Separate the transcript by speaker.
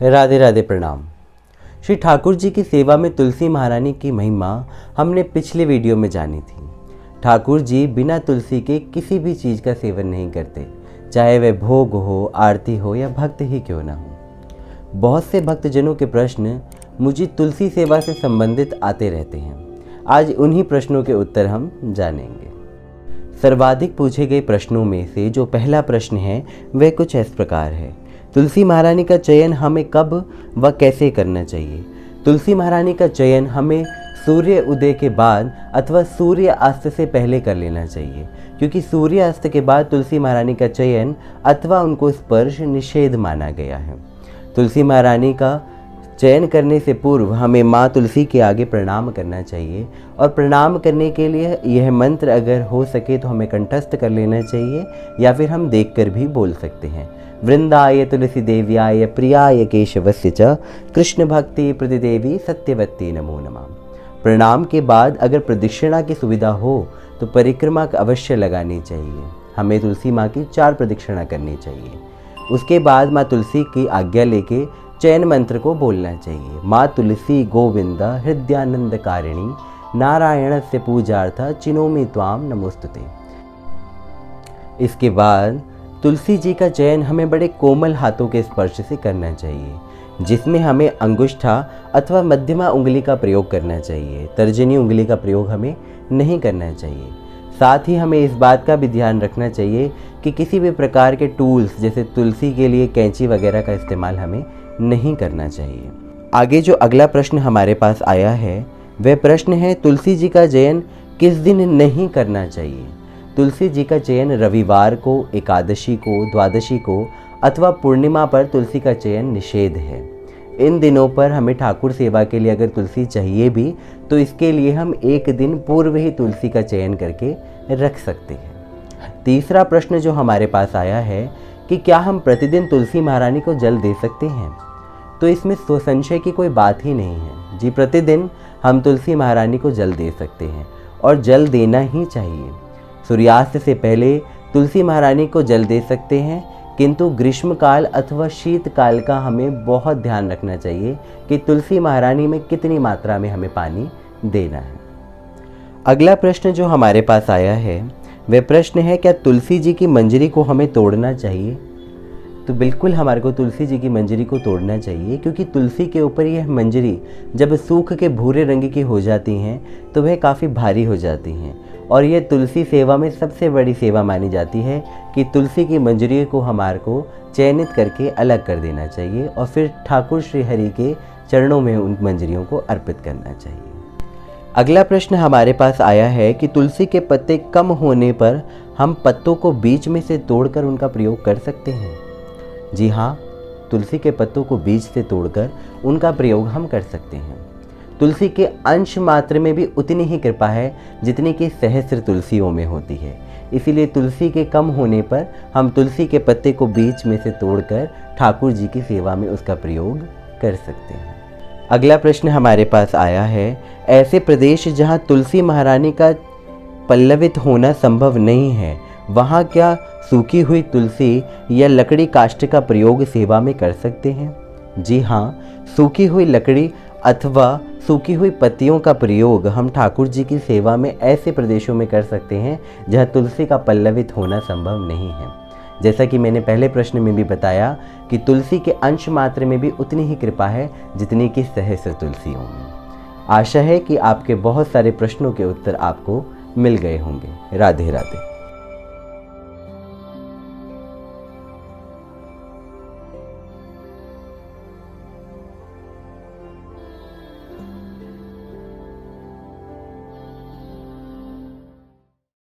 Speaker 1: राधे राधे प्रणाम। श्री ठाकुर जी की सेवा में तुलसी महारानी की महिमा हमने पिछले वीडियो में जानी थी। ठाकुर जी बिना तुलसी के किसी भी चीज़ का सेवन नहीं करते, चाहे वह भोग हो, आरती हो या भक्त ही क्यों ना हो। बहुत से भक्तजनों के प्रश्न मुझे तुलसी सेवा से संबंधित आते रहते हैं। आज उन्हीं प्रश्नों के उत्तर हम जानेंगे। सर्वाधिक पूछे गए प्रश्नों में से जो पहला प्रश्न है वह कुछ इस प्रकार है: तुलसी महारानी का चयन हमें कब व कैसे करना चाहिए? तुलसी महारानी का चयन हमें सूर्य उदय के बाद अथवा सूर्य अस्त से पहले कर लेना चाहिए, क्योंकि सूर्य अस्त के बाद तुलसी महारानी का चयन अथवा उनको स्पर्श निषेध माना गया है। तुलसी महारानी का चयन करने से पूर्व हमें माँ तुलसी के आगे प्रणाम करना चाहिए, और प्रणाम करने के लिए यह मंत्र अगर हो सके तो हमें कंठस्थ कर लेना चाहिए, या फिर हम देखकर भी बोल सकते हैं: वृंदाय तुलसी देव्याय प्रियाय केशवस्य च कृष्ण भक्ति प्रतिदेवी सत्यवती नमो नमः। प्रणाम के बाद अगर प्रदक्षिणा की सुविधा हो तो परिक्रमा अवश्य लगानी चाहिए। हमें तुलसी माँ की 4 प्रदक्षिणा करनी चाहिए। उसके बाद माँ तुलसी की आज्ञा लेके चयन मंत्र को बोलना चाहिए: माँ तुलसी गोविंद हृदयानंद कारिणी नारायण से पूजार्थ चिनोमि त्वाम नमोस्तुते। इसके बाद तुलसी जी का चयन हमें बड़े कोमल हाथों के स्पर्श से करना चाहिए, जिसमें हमें अंगुष्ठा अथवा मध्यमा उंगली का प्रयोग करना चाहिए। तर्जनी उंगली का प्रयोग हमें नहीं करना चाहिए। साथ ही हमें इस बात का भी ध्यान रखना चाहिए कि किसी भी प्रकार के टूल्स जैसे तुलसी के लिए कैंची वगैरह का इस्तेमाल हमें नहीं करना चाहिए। आगे जो अगला प्रश्न हमारे पास आया है वह प्रश्न है: तुलसी जी का चयन किस दिन नहीं करना चाहिए? तुलसी जी का चयन रविवार को, एकादशी को, द्वादशी को अथवा पूर्णिमा पर तुलसी का चयन निषेध है। इन दिनों पर हमें ठाकुर सेवा के लिए अगर तुलसी चाहिए भी तो इसके लिए हम एक दिन पूर्व ही तुलसी का चयन करके रख सकते हैं। तीसरा प्रश्न जो हमारे पास आया है कि क्या हम प्रतिदिन तुलसी महारानी को जल दे सकते हैं? तो इसमें संशय की कोई बात ही नहीं है जी। प्रतिदिन हम तुलसी महारानी को जल दे सकते हैं और जल देना ही चाहिए। सूर्यास्त से पहले तुलसी महारानी को जल दे सकते हैं, किंतु ग्रीष्मकाल अथवा शीतकाल का हमें बहुत ध्यान रखना चाहिए कि तुलसी महारानी में कितनी मात्रा में हमें पानी देना है। अगला प्रश्न जो हमारे पास आया है वह प्रश्न है: क्या तुलसी जी की मंजरी को हमें तोड़ना चाहिए? तो बिल्कुल हमारे को तुलसी जी की मंजरी को तोड़ना चाहिए, क्योंकि तुलसी के ऊपर यह मंजरी जब सूख के भूरे रंग की हो जाती हैं तो वह काफ़ी भारी हो जाती हैं, और यह तुलसी सेवा में सबसे बड़ी सेवा मानी जाती है कि तुलसी की मंजरी को हमारे को चयनित करके अलग कर देना चाहिए और फिर ठाकुर श्री हरि के चरणों में उन मंजरियों को अर्पित करना चाहिए। अगला प्रश्न हमारे पास आया है कि तुलसी के पत्ते कम होने पर हम पत्तों को बीच में से तोड़कर उनका प्रयोग कर सकते हैं? जी हाँ, तुलसी के पत्तों को बीज से तोड़कर उनका प्रयोग हम कर सकते हैं। तुलसी के अंश मात्र में भी उतनी ही कृपा है जितनी कि सहस्त्र तुलसियों में होती है। इसीलिए तुलसी के कम होने पर हम तुलसी के पत्ते को बीच में से तोड़कर ठाकुर जी की सेवा में उसका प्रयोग कर सकते हैं। अगला प्रश्न हमारे पास आया है: ऐसे प्रदेश जहाँ तुलसी महारानी का पल्लवित होना संभव नहीं है, वहाँ क्या सूखी हुई तुलसी या लकड़ी काष्ठ का प्रयोग सेवा में कर सकते हैं? जी हाँ, सूखी हुई लकड़ी अथवा सूखी हुई पत्तियों का प्रयोग हम ठाकुर जी की सेवा में ऐसे प्रदेशों में कर सकते हैं जहाँ तुलसी का पल्लवित होना संभव नहीं है। जैसा कि मैंने पहले प्रश्न में भी बताया कि तुलसी के अंश मात्र में भी उतनी ही कृपा है जितनी कि सहस्त्र तुलसियों में। आशा है कि आपके बहुत सारे प्रश्नों के उत्तर आपको मिल गए होंगे। राधे राधे।